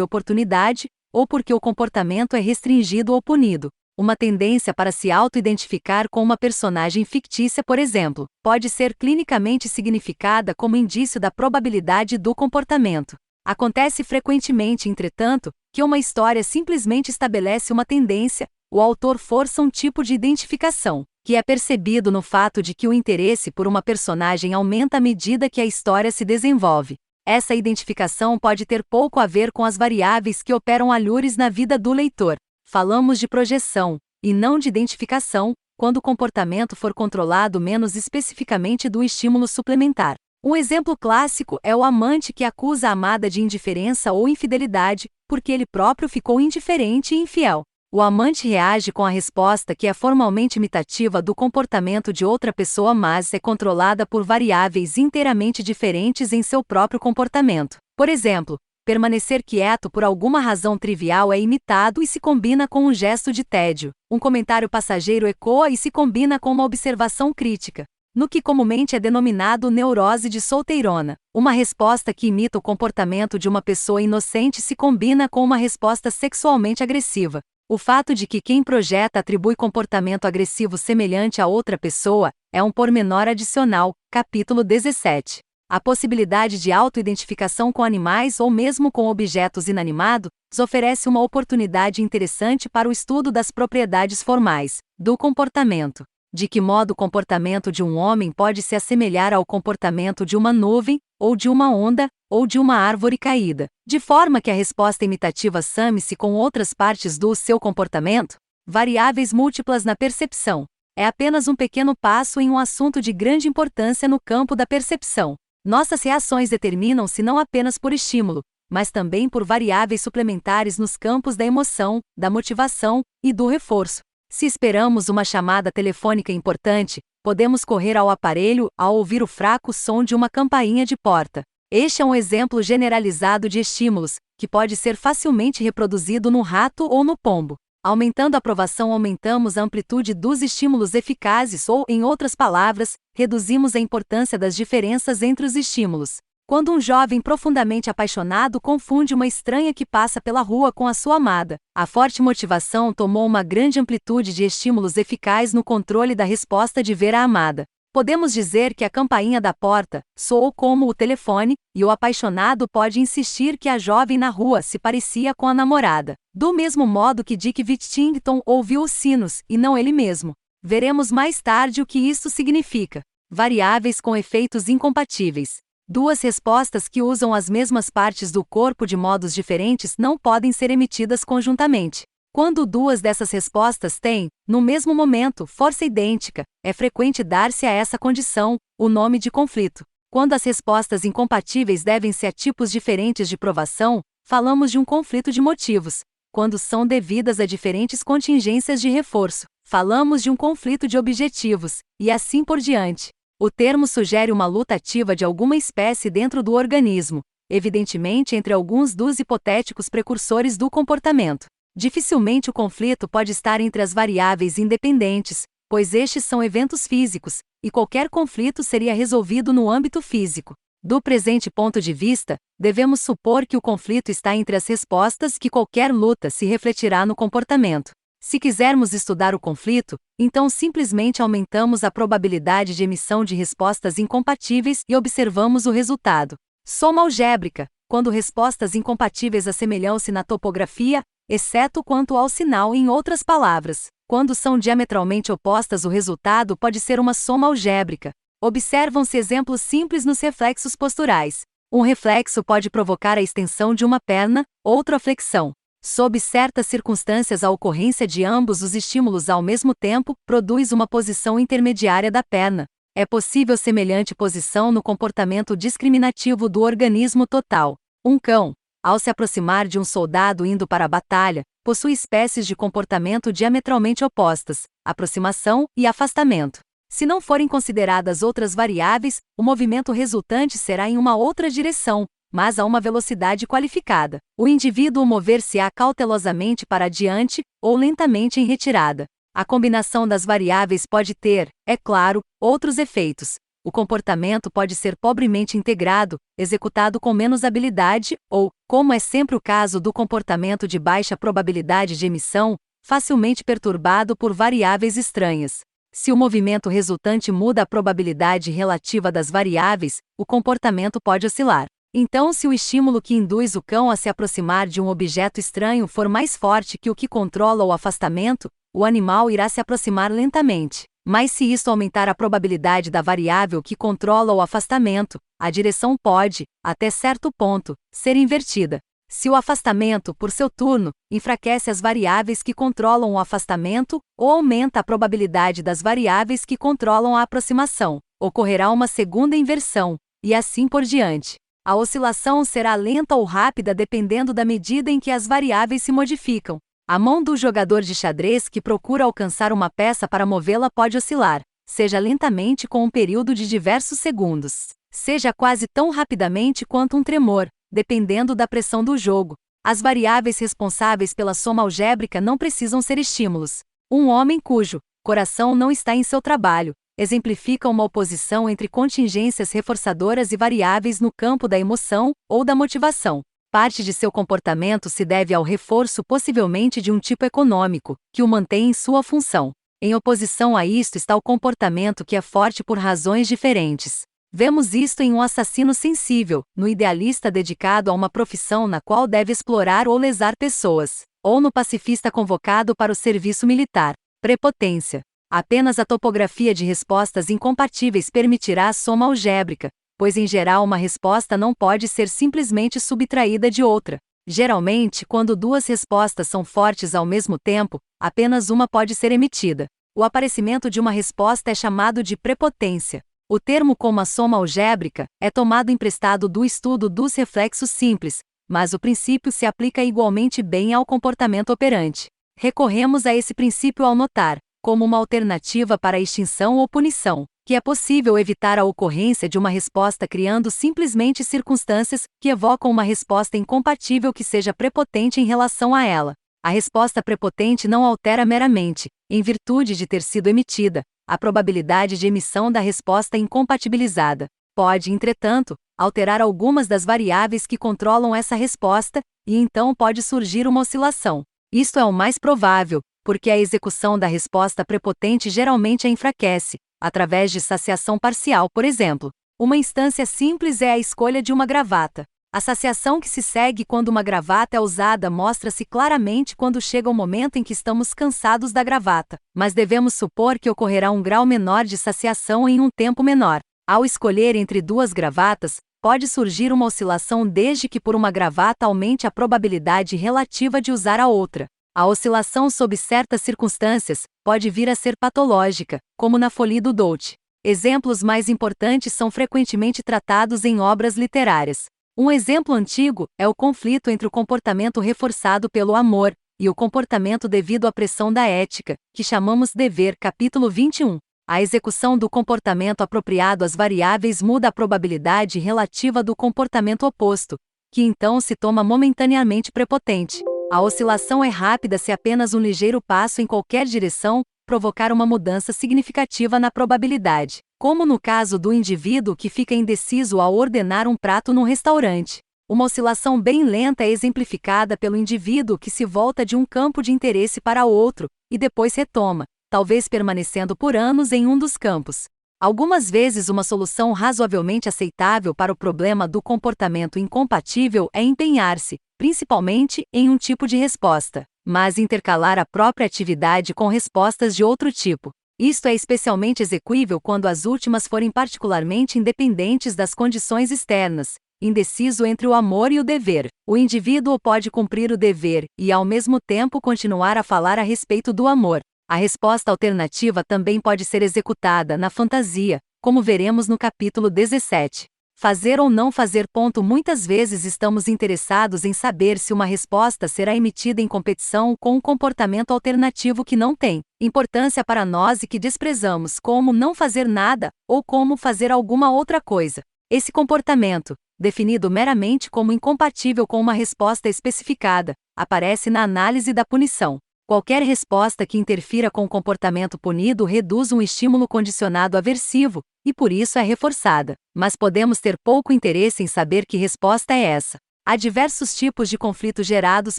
oportunidade, ou porque o comportamento é restringido ou punido. Uma tendência para se auto-identificar com uma personagem fictícia, por exemplo, pode ser clinicamente significada como indício da probabilidade do comportamento. Acontece frequentemente, entretanto, que uma história simplesmente estabelece uma tendência, o autor força um tipo de identificação, que é percebido no fato de que o interesse por uma personagem aumenta à medida que a história se desenvolve. Essa identificação pode ter pouco a ver com as variáveis que operam alhures na vida do leitor. Falamos de projeção, e não de identificação, quando o comportamento for controlado menos especificamente do estímulo suplementar. Um exemplo clássico é o amante que acusa a amada de indiferença ou infidelidade, porque ele próprio ficou indiferente e infiel. O amante reage com a resposta que é formalmente imitativa do comportamento de outra pessoa, mas é controlada por variáveis inteiramente diferentes em seu próprio comportamento. Por exemplo, permanecer quieto por alguma razão trivial é imitado e se combina com um gesto de tédio. Um comentário passageiro ecoa e se combina com uma observação crítica, no que comumente é denominado neurose de solteirona. Uma resposta que imita o comportamento de uma pessoa inocente se combina com uma resposta sexualmente agressiva. O fato de que quem projeta atribui comportamento agressivo semelhante a outra pessoa é um pormenor adicional. Capítulo 17. A possibilidade de auto-identificação com animais ou mesmo com objetos inanimados oferece uma oportunidade interessante para o estudo das propriedades formais do comportamento. De que modo o comportamento de um homem pode se assemelhar ao comportamento de uma nuvem, ou de uma onda, ou de uma árvore caída, de forma que a resposta imitativa some-se com outras partes do seu comportamento? Variáveis múltiplas na percepção. É apenas um pequeno passo em um assunto de grande importância no campo da percepção. Nossas reações determinam-se não apenas por estímulo, mas também por variáveis suplementares nos campos da emoção, da motivação e do reforço. Se esperamos uma chamada telefônica importante, podemos correr ao aparelho ao ouvir o fraco som de uma campainha de porta. Este é um exemplo generalizado de estímulos, que pode ser facilmente reproduzido no rato ou no pombo. Aumentando a aprovação, aumentamos a amplitude dos estímulos eficazes ou, em outras palavras, reduzimos a importância das diferenças entre os estímulos. Quando um jovem profundamente apaixonado confunde uma estranha que passa pela rua com a sua amada, a forte motivação tomou uma grande amplitude de estímulos eficazes no controle da resposta de ver a amada. Podemos dizer que a campainha da porta soou como o telefone, e o apaixonado pode insistir que a jovem na rua se parecia com a namorada, do mesmo modo que Dick Whittington ouviu os sinos, e não ele mesmo. Veremos mais tarde o que isso significa. Variáveis com efeitos incompatíveis. Duas respostas que usam as mesmas partes do corpo de modos diferentes não podem ser emitidas conjuntamente. Quando duas dessas respostas têm, no mesmo momento, força idêntica, é frequente dar-se a essa condição o nome de conflito. Quando as respostas incompatíveis devem-se a tipos diferentes de provação, falamos de um conflito de motivos. Quando são devidas a diferentes contingências de reforço, falamos de um conflito de objetivos, e assim por diante. O termo sugere uma luta ativa de alguma espécie dentro do organismo, evidentemente entre alguns dos hipotéticos precursores do comportamento. Dificilmente o conflito pode estar entre as variáveis independentes, pois estes são eventos físicos, e qualquer conflito seria resolvido no âmbito físico. Do presente ponto de vista, devemos supor que o conflito está entre as respostas e que qualquer luta se refletirá no comportamento. Se quisermos estudar o conflito, então simplesmente aumentamos a probabilidade de emissão de respostas incompatíveis e observamos o resultado. Soma algébrica, quando respostas incompatíveis assemelham-se na topografia, exceto quanto ao sinal, em outras palavras. Quando são diametralmente opostas, o resultado pode ser uma soma algébrica. Observam-se exemplos simples nos reflexos posturais. Um reflexo pode provocar a extensão de uma perna, outro a flexão. Sob certas circunstâncias, a ocorrência de ambos os estímulos ao mesmo tempo produz uma posição intermediária da perna. É possível semelhante posição no comportamento discriminativo do organismo total. Um cão, ao se aproximar de um soldado indo para a batalha, possui espécies de comportamento diametralmente opostas, aproximação e afastamento. Se não forem consideradas outras variáveis, o movimento resultante será em uma outra direção, mas a uma velocidade qualificada. O indivíduo mover-se-á cautelosamente para adiante, ou lentamente em retirada. A combinação das variáveis pode ter, é claro, outros efeitos. o comportamento pode ser pobremente integrado, executado com menos habilidade, ou, como é sempre o caso do comportamento de baixa probabilidade de emissão, facilmente perturbado por variáveis estranhas. Se o movimento resultante muda a probabilidade relativa das variáveis, o comportamento pode oscilar. Então, se o estímulo que induz o cão a se aproximar de um objeto estranho for mais forte que o que controla o afastamento, o animal irá se aproximar lentamente. Mas se isto aumentar a probabilidade da variável que controla o afastamento, a direção pode, até certo ponto, ser invertida. Se o afastamento, por seu turno, enfraquece as variáveis que controlam o afastamento, ou aumenta a probabilidade das variáveis que controlam a aproximação, ocorrerá uma segunda inversão, e assim por diante. A oscilação será lenta ou rápida dependendo da medida em que as variáveis se modificam. A mão do jogador de xadrez que procura alcançar uma peça para movê-la pode oscilar, seja lentamente com um período de diversos segundos, seja quase tão rapidamente quanto um tremor, dependendo da pressão do jogo. As variáveis responsáveis pela soma algébrica não precisam ser estímulos. Um homem cujo coração não está em seu trabalho exemplifica uma oposição entre contingências reforçadoras e variáveis no campo da emoção ou da motivação. Parte de seu comportamento se deve ao reforço possivelmente de um tipo econômico, que o mantém em sua função. Em oposição a isto está o comportamento que é forte por razões diferentes. Vemos isto em um assassino sensível, no idealista dedicado a uma profissão na qual deve explorar ou lesar pessoas, ou no pacifista convocado para o serviço militar. Prepotência. Apenas a topografia de respostas incompatíveis permitirá a soma algébrica, pois em geral uma resposta não pode ser simplesmente subtraída de outra. Geralmente, quando duas respostas são fortes ao mesmo tempo, apenas uma pode ser emitida. O aparecimento de uma resposta é chamado de prepotência. O termo como a soma algébrica é tomado emprestado do estudo dos reflexos simples, mas o princípio se aplica igualmente bem ao comportamento operante. Recorremos a esse princípio ao notar, como uma alternativa para a extinção ou punição, que é possível evitar a ocorrência de uma resposta criando simplesmente circunstâncias que evocam uma resposta incompatível que seja prepotente em relação a ela. A resposta prepotente não altera meramente, em virtude de ter sido emitida, a probabilidade de emissão da resposta incompatibilizada. Pode, entretanto, alterar algumas das variáveis que controlam essa resposta, e então pode surgir uma oscilação. Isto é o mais provável, porque a execução da resposta prepotente geralmente a enfraquece, através de saciação parcial, por exemplo. Uma instância simples é a escolha de uma gravata. A saciação que se segue quando uma gravata é usada mostra-se claramente quando chega o momento em que estamos cansados da gravata, mas devemos supor que ocorrerá um grau menor de saciação em um tempo menor. Ao escolher entre duas gravatas, pode surgir uma oscilação desde que por uma gravata aumente a probabilidade relativa de usar a outra. A oscilação sob certas circunstâncias pode vir a ser patológica, como na folie do Dolce. Exemplos mais importantes são frequentemente tratados em obras literárias. Um exemplo antigo é o conflito entre o comportamento reforçado pelo amor e o comportamento devido à pressão da ética, que chamamos dever, capítulo 21. A execução do comportamento apropriado às variáveis muda a probabilidade relativa do comportamento oposto, que então se toma momentaneamente prepotente. A oscilação é rápida se apenas um ligeiro passo em qualquer direção provocar uma mudança significativa na probabilidade, como no caso do indivíduo que fica indeciso ao ordenar um prato num restaurante. Uma oscilação bem lenta é exemplificada pelo indivíduo que se volta de um campo de interesse para outro, e depois retoma, talvez permanecendo por anos em um dos campos. Algumas vezes uma solução razoavelmente aceitável para o problema do comportamento incompatível é empenhar-se, principalmente, em um tipo de resposta, mas intercalar a própria atividade com respostas de outro tipo. Isto é especialmente execuível quando as últimas forem particularmente independentes das condições externas. Indeciso entre o amor e o dever, o indivíduo pode cumprir o dever e, ao mesmo tempo, continuar a falar a respeito do amor. A resposta alternativa também pode ser executada na fantasia, como veremos no capítulo 17. Fazer ou não fazer. Muitas vezes estamos interessados em saber se uma resposta será emitida em competição com um comportamento alternativo que não tem importância para nós e que desprezamos, como não fazer nada, ou como fazer alguma outra coisa. Esse comportamento, definido meramente como incompatível com uma resposta especificada, aparece na análise da punição. Qualquer resposta que interfira com o comportamento punido reduz um estímulo condicionado aversivo, e por isso é reforçada. Mas podemos ter pouco interesse em saber que resposta é essa. Há diversos tipos de conflitos gerados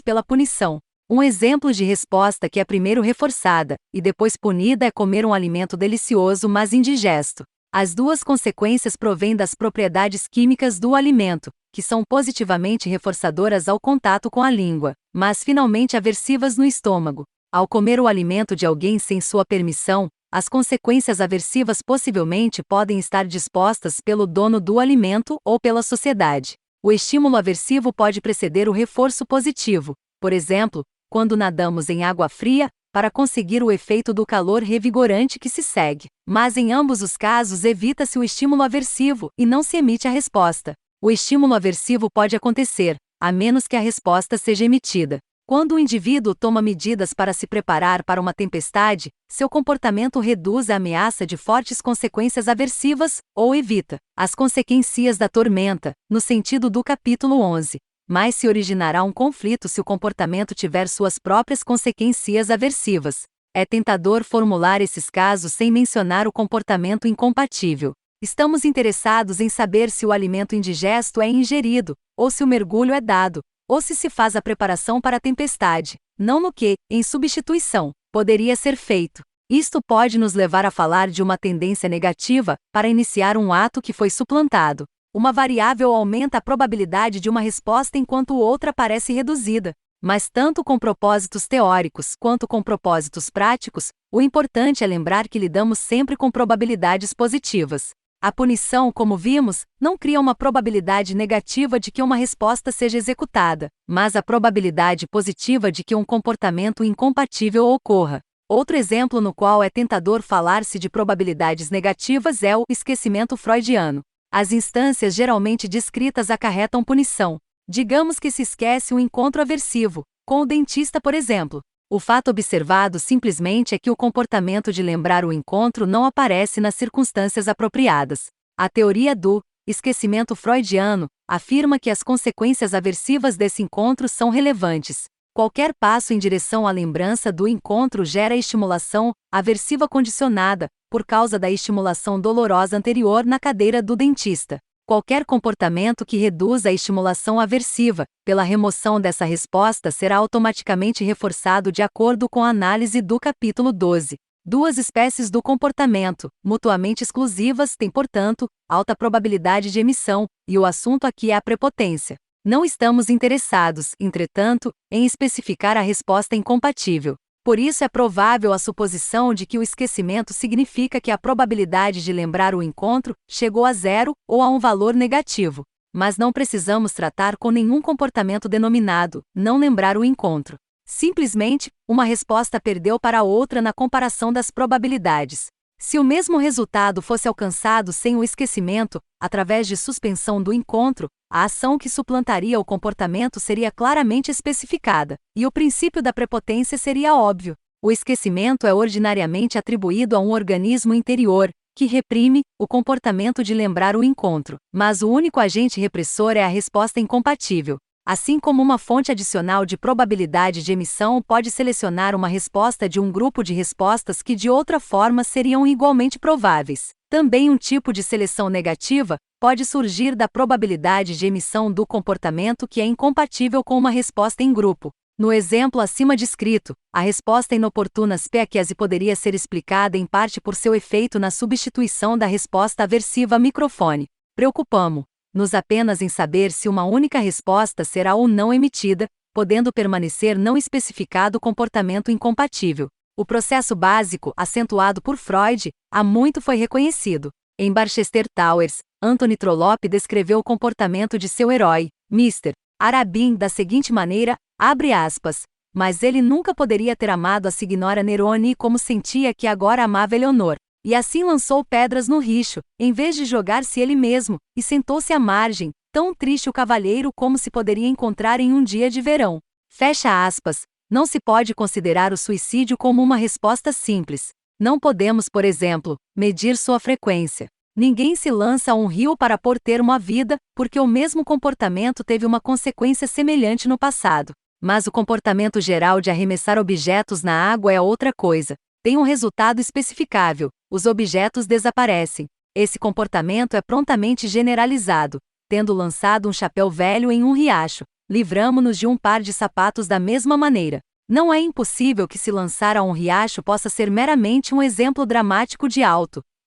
pela punição. Um exemplo de resposta que é primeiro reforçada, e depois punida é comer um alimento delicioso mas indigesto. As duas consequências provêm das propriedades químicas do alimento, que são positivamente reforçadoras ao contato com a língua, mas finalmente aversivas no estômago. Ao comer o alimento de alguém sem sua permissão, as consequências aversivas possivelmente podem estar dispostas pelo dono do alimento ou pela sociedade. O estímulo aversivo pode preceder o reforço positivo, por exemplo, quando nadamos em água fria, para conseguir o efeito do calor revigorante que se segue. Mas em ambos os casos evita-se o estímulo aversivo e não se emite a resposta. O estímulo aversivo pode acontecer, a menos que a resposta seja emitida. Quando o indivíduo toma medidas para se preparar para uma tempestade, seu comportamento reduz a ameaça de fortes consequências aversivas, ou evita as consequências da tormenta, no sentido do capítulo 11. Mas se originará um conflito se o comportamento tiver suas próprias consequências aversivas. É tentador formular esses casos sem mencionar o comportamento incompatível. Estamos interessados em saber se o alimento indigesto é ingerido, ou se o mergulho é dado, ou se faz a preparação para a tempestade, não no que, em substituição, poderia ser feito. Isto pode nos levar a falar de uma tendência negativa, para iniciar um ato que foi suplantado. Uma variável aumenta a probabilidade de uma resposta enquanto outra parece reduzida. Mas tanto com propósitos teóricos quanto com propósitos práticos, o importante é lembrar que lidamos sempre com probabilidades positivas. A punição, como vimos, não cria uma probabilidade negativa de que uma resposta seja executada, mas a probabilidade positiva de que um comportamento incompatível ocorra. Outro exemplo no qual é tentador falar-se de probabilidades negativas é o esquecimento freudiano. As instâncias geralmente descritas acarretam punição. Digamos que se esquece um encontro aversivo, com o dentista, por exemplo. O fato observado simplesmente é que o comportamento de lembrar o encontro não aparece nas circunstâncias apropriadas. A teoria do esquecimento freudiano afirma que as consequências aversivas desse encontro são relevantes. Qualquer passo em direção à lembrança do encontro gera estimulação aversiva condicionada, por causa da estimulação dolorosa anterior na cadeira do dentista. Qualquer comportamento que reduza a estimulação aversiva, pela remoção dessa resposta será automaticamente reforçado de acordo com a análise do capítulo 12. Duas espécies do comportamento, mutuamente exclusivas, têm, portanto, alta probabilidade de emissão, e o assunto aqui é a prepotência. Não estamos interessados, entretanto, em especificar a resposta incompatível. Por isso é provável a suposição de que o esquecimento significa que a probabilidade de lembrar o encontro chegou a zero ou a um valor negativo. Mas não precisamos tratar com nenhum comportamento denominado não lembrar o encontro. Simplesmente, uma resposta perdeu para a outra na comparação das probabilidades. Se o mesmo resultado fosse alcançado sem o esquecimento, através de suspensão do encontro, a ação que suplantaria o comportamento seria claramente especificada, e o princípio da prepotência seria óbvio. O esquecimento é ordinariamente atribuído a um organismo interior, que reprime o comportamento de lembrar o encontro, mas o único agente repressor é a resposta incompatível. Assim como uma fonte adicional de probabilidade de emissão pode selecionar uma resposta de um grupo de respostas que de outra forma seriam igualmente prováveis, também um tipo de seleção negativa pode surgir da probabilidade de emissão do comportamento que é incompatível com uma resposta em grupo. No exemplo acima descrito, a resposta inoportuna species poderia ser explicada em parte por seu efeito na substituição da resposta aversiva microfone. Preocupamo-nos apenas em saber se uma única resposta será ou não emitida, podendo permanecer não especificado comportamento incompatível. O processo básico, acentuado por Freud, há muito foi reconhecido. Em Barchester Towers, Anthony Trollope descreveu o comportamento de seu herói, Mr. Arabin, da seguinte maneira, abre aspas, mas ele nunca poderia ter amado a Signora Neroni como sentia que agora amava Eleonor. E assim lançou pedras no richo, em vez de jogar-se ele mesmo, e sentou-se à margem, tão triste o cavalheiro como se poderia encontrar em um dia de verão. Fecha aspas. Não se pode considerar o suicídio como uma resposta simples. Não podemos, por exemplo, medir sua frequência. Ninguém se lança a um rio para ter uma vida, porque o mesmo comportamento teve uma consequência semelhante no passado. Mas o comportamento geral de arremessar objetos na água é outra coisa. Tem um resultado especificável: os objetos desaparecem. Esse comportamento é prontamente generalizado. Tendo lançado um chapéu velho em um riacho, livramo-nos de um par de sapatos da mesma maneira. Não é impossível que se lançar a um riacho possa ser meramente um exemplo dramático de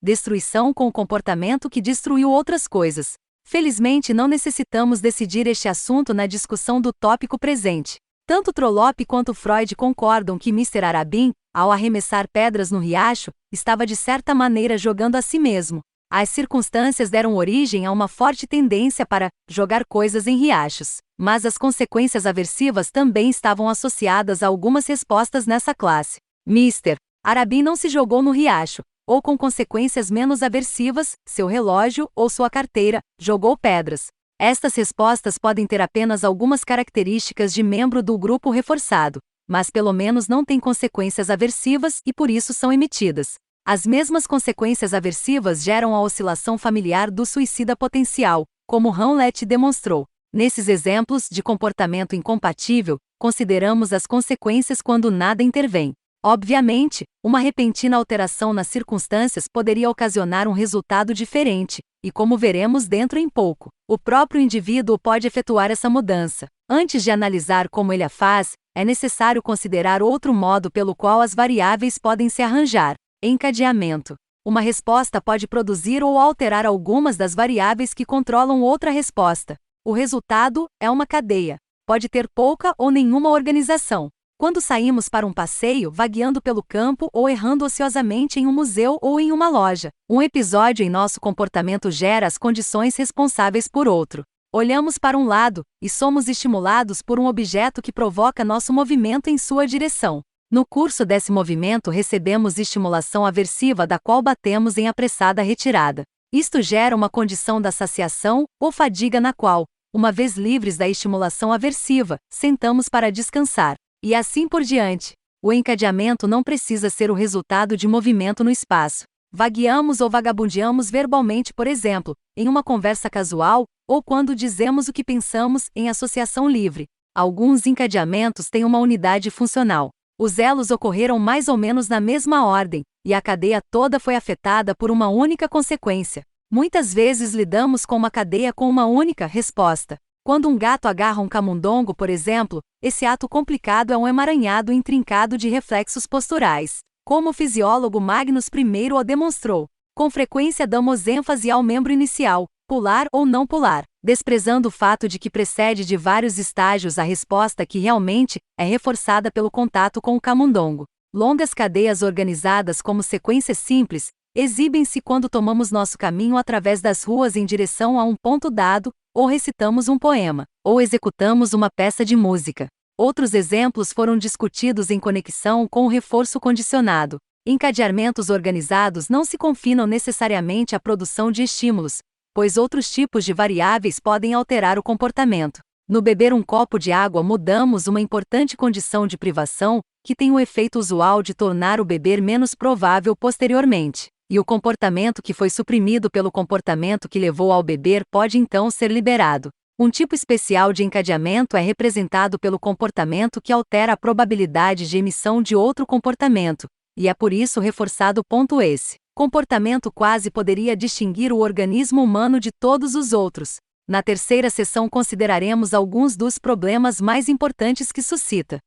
destruição com o comportamento que destruiu outras coisas. Felizmente não necessitamos decidir este assunto na discussão do tópico presente. Tanto Trollope quanto Freud concordam que Mr. Arabin, ao arremessar pedras no riacho, estava de certa maneira jogando a si mesmo. As circunstâncias deram origem a uma forte tendência para jogar coisas em riachos, mas as consequências aversivas também estavam associadas a algumas respostas nessa classe. Mr. Arabin não se jogou no riacho, ou com consequências menos aversivas, seu relógio ou sua carteira, jogou pedras. Estas respostas podem ter apenas algumas características de membro do grupo reforçado, mas pelo menos não têm consequências aversivas e por isso são emitidas. As mesmas consequências aversivas geram a oscilação familiar do suicida potencial, como Hamlet demonstrou. Nesses exemplos de comportamento incompatível, consideramos as consequências quando nada intervém. Obviamente, uma repentina alteração nas circunstâncias poderia ocasionar um resultado diferente, e como veremos dentro em pouco, o próprio indivíduo pode efetuar essa mudança. Antes de analisar como ele a faz, é necessário considerar outro modo pelo qual as variáveis podem se arranjar. Encadeamento. Uma resposta pode produzir ou alterar algumas das variáveis que controlam outra resposta. O resultado é uma cadeia. Pode ter pouca ou nenhuma organização. Quando saímos para um passeio, vagueando pelo campo ou errando ociosamente em um museu ou em uma loja, um episódio em nosso comportamento gera as condições responsáveis por outro. Olhamos para um lado, e somos estimulados por um objeto que provoca nosso movimento em sua direção. No curso desse movimento recebemos estimulação aversiva da qual batemos em apressada retirada. Isto gera uma condição da saciação ou fadiga na qual, uma vez livres da estimulação aversiva, sentamos para descansar. E assim por diante. O encadeamento não precisa ser o resultado de movimento no espaço. Vagueamos ou vagabundeamos verbalmente, por exemplo, em uma conversa casual, ou quando dizemos o que pensamos em associação livre. Alguns encadeamentos têm uma unidade funcional. Os elos ocorreram mais ou menos na mesma ordem, e a cadeia toda foi afetada por uma única consequência. Muitas vezes lidamos com uma cadeia com uma única resposta. Quando um gato agarra um camundongo, por exemplo, esse ato complicado é um emaranhado intrincado de reflexos posturais. Como o fisiólogo Magnus I o demonstrou, com frequência damos ênfase ao membro inicial, pular ou não pular, desprezando o fato de que precede de vários estágios a resposta que realmente é reforçada pelo contato com o camundongo. Longas cadeias organizadas como sequências simples exibem-se quando tomamos nosso caminho através das ruas em direção a um ponto dado, ou recitamos um poema, ou executamos uma peça de música. Outros exemplos foram discutidos em conexão com o reforço condicionado. Encadeamentos organizados não se confinam necessariamente à produção de estímulos, pois outros tipos de variáveis podem alterar o comportamento. No beber um copo de água mudamos uma importante condição de privação, que tem o efeito usual de tornar o beber menos provável posteriormente. E o comportamento que foi suprimido pelo comportamento que levou ao beber pode então ser liberado. Um tipo especial de encadeamento é representado pelo comportamento que altera a probabilidade de emissão de outro comportamento, e é por isso reforçado. Esse comportamento quase poderia distinguir o organismo humano de todos os outros. Na terceira sessão consideraremos alguns dos problemas mais importantes que suscita.